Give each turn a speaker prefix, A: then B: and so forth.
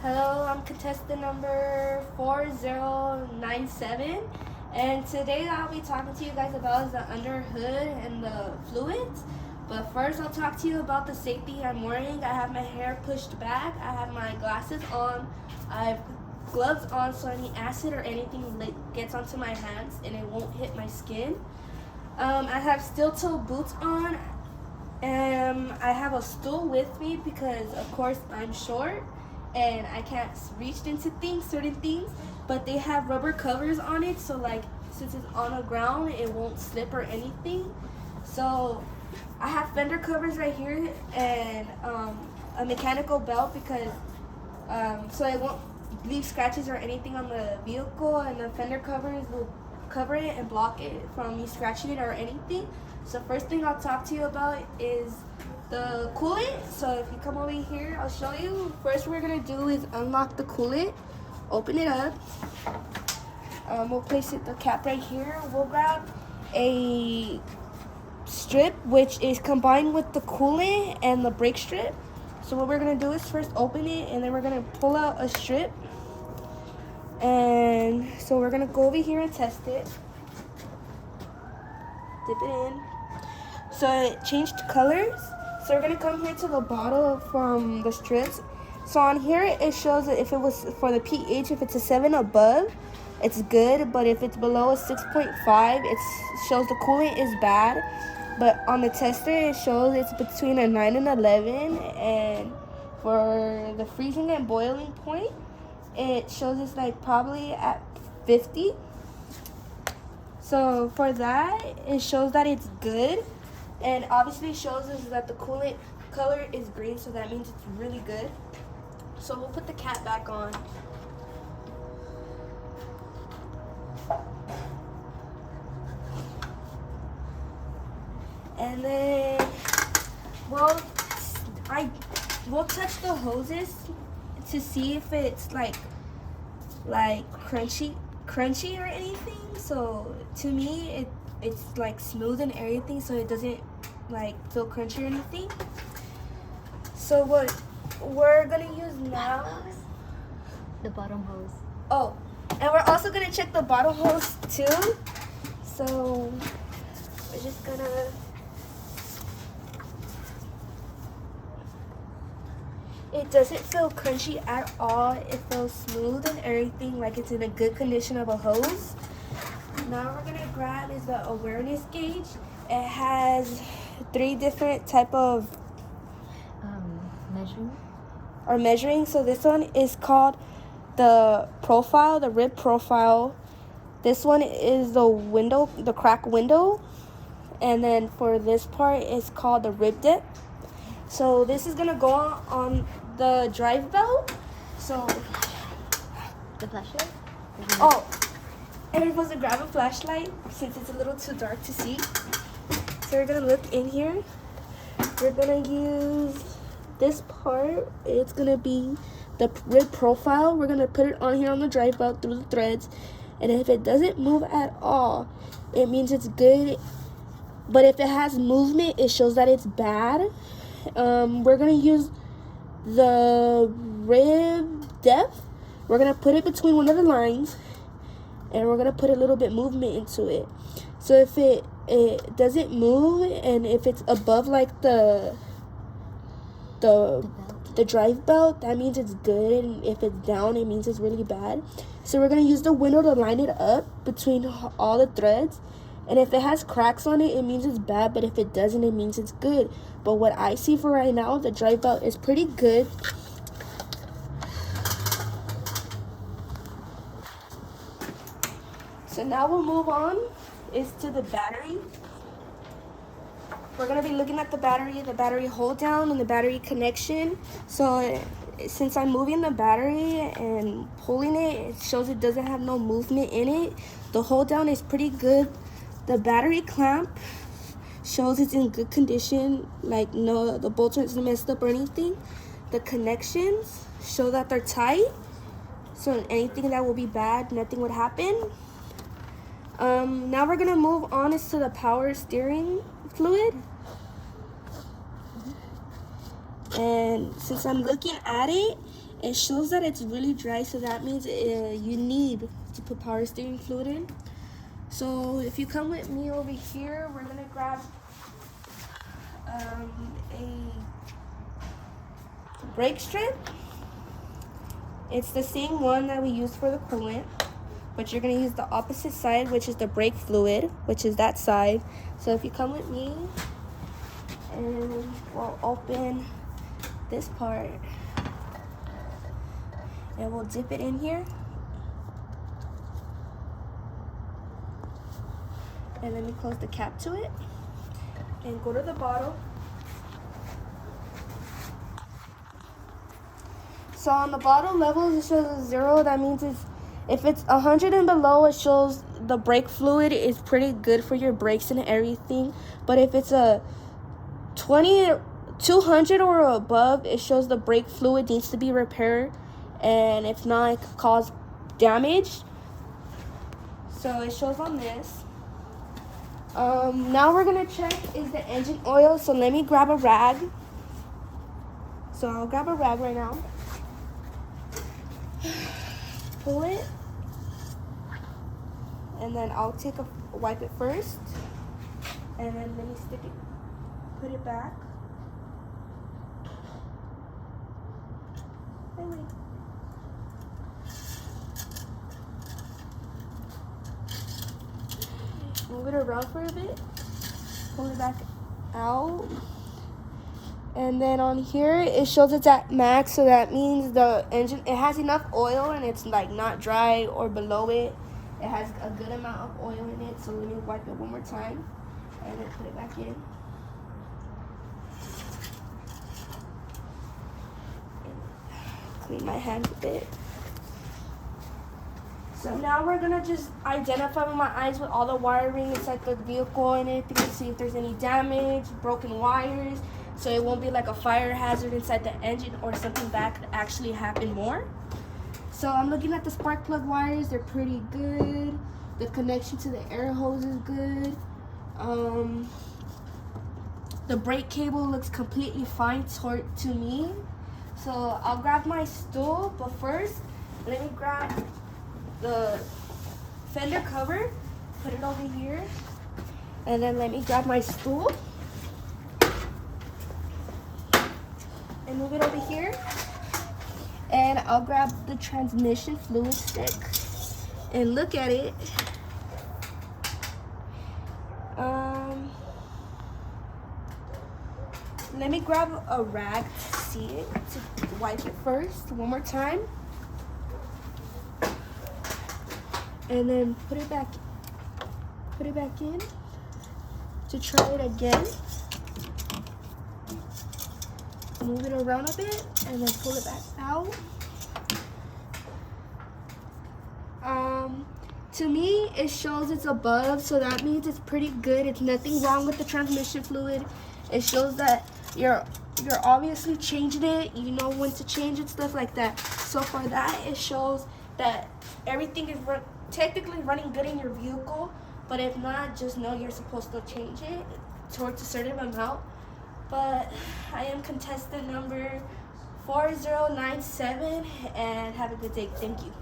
A: Hello, I'm contestant number 4097, and today I'll be talking to you guys about the under hood and the fluids. But first, I'll talk to you about the safety I'm wearing. I have my hair pushed back, I have my glasses on, I have gloves on so any acid or anything gets onto my hands and it won't hit my skin. I have steel-toe boots on, and I have a stool with me because, of course, I'm short and I can't reach into certain things, but they have rubber covers on it, so like since it's on the ground, it won't slip or anything. So I have fender covers right here and a mechanical belt because so it won't leave scratches or anything on the vehicle, and the fender covers will cover it and block it from me scratching it or anything. So first thing I'll talk to you about is the coolant. So if you come over here, I'll show you. First we're gonna do is unlock the coolant, open it up. We'll place the cap right here. We'll grab a strip which is combined with the coolant and the brake strip. So what we're gonna do is first open it, and then we're gonna pull out a strip. And so we're gonna go over here and test it. Dip it in. So it changed colors. So we're gonna come here to the bottle from the strips. So on here it shows that if it was for the pH, if it's a 7 above, it's good. But if it's below a 6.5, it shows the coolant is bad. But on the tester it shows it's between a 9 and 11. And for the freezing and boiling point, it shows it's like probably at 50. So for that, it shows that it's good. And obviously shows us that the coolant color is green, so that means it's really good. So we'll put the cap back on. And then we'll touch the hoses to see if it's like crunchy or anything. So to me it's like smooth and everything, so it doesn't like feel crunchy or anything. So what we're gonna use now,
B: the bottom hose.
A: Oh, and we're also gonna check the bottom hose too. So we're just gonna, it doesn't feel crunchy at all. It feels smooth and everything, like it's in a good condition of a hose. Now we're gonna grab is the awareness gauge. It has 3 different type of measuring. So this one is called the profile, the rib profile. This one is the crack window, and then for this part it's called the rib dip. So this is gonna go on the drive belt. So
B: The flashlight?
A: oh, and we're supposed to grab a flashlight since it's a little too dark to see. So we're gonna look in here. We're gonna use this part. It's gonna be the rib profile. We're gonna put it on here on the drive belt through the threads. And if it doesn't move at all, it means it's good. But if it has movement, it shows that it's bad. We're gonna use the rib depth. We're gonna put it between one of the lines, and we're gonna put a little bit movement into it. So if it doesn't move, and if it's above like the drive belt, that means it's good, and if it's down, it means it's really bad. So we're gonna use the window to line it up between all the threads. And if it has cracks on it, it means it's bad, but if it doesn't, it means it's good. But what I see for right now, the drive belt is pretty good. So now we'll move on is to the battery. We're gonna be looking at the battery hold down and the battery connection. So since I'm moving the battery and pulling it, it shows it doesn't have no movement in it. The hold down is pretty good. The battery clamp shows it's in good condition, like no, the bolts aren't messed up or anything. The connections show that they're tight, so anything that will be bad, nothing would happen. Now we're gonna move on to the power steering fluid. And since I'm looking at it, It shows that it's really dry, so that means you need to put power steering fluid in. So if you come with me over here, we're gonna grab a brake strip. It's the same one that we used for the coolant, but you're gonna use the opposite side, which is the brake fluid, which is that side. So if you come with me, and we'll open this part, and we'll dip it in here. And then we close the cap to it, and go to the bottle. So on the bottom level, it shows a 0. That means if it's 100 and below, it shows the brake fluid is pretty good for your brakes and everything. But if it's a 200 or above, it shows the brake fluid needs to be repaired, and if not, it could cause damage. So it shows on this. Now we're gonna check is the engine oil. So let me grab a rag. So I'll grab a rag right now. Pull it, and then I'll wipe it first, and then let me put it back. Anyway. Move it around for a bit, pull it back out. And then on here, it shows it's at max, so that means the engine, it has enough oil and it's like not dry or below it. It has a good amount of oil in it, so let me wipe it one more time and then put it back in. Clean my hand a bit. So now we're gonna just identify with my eyes with all the wiring inside the vehicle and everything to see if there's any damage, broken wires, so it won't be like a fire hazard inside the engine or something that could actually happen more. So I'm looking at the spark plug wires, they're pretty good. The connection to the air hose is good. The brake cable looks completely fine to me. So I'll grab my stool, but first, let me grab the fender cover, put it over here, and then let me grab my stool and move it over here, and I'll grab the transmission fluid stick and look at it. Let me grab a rag to see it, to wipe it first one more time, and then put it back in to try it again. Move it around a bit and then pull it back out. To me, it shows it's above, so that means it's pretty good. It's nothing wrong with the transmission fluid. It shows that you're obviously changing it. You know when to change it, stuff like that. So for that, it shows that everything is technically running good in your vehicle. But if not, just know you're supposed to change it towards a certain amount. But I am contestant number 4097, and have a good day. Thank you.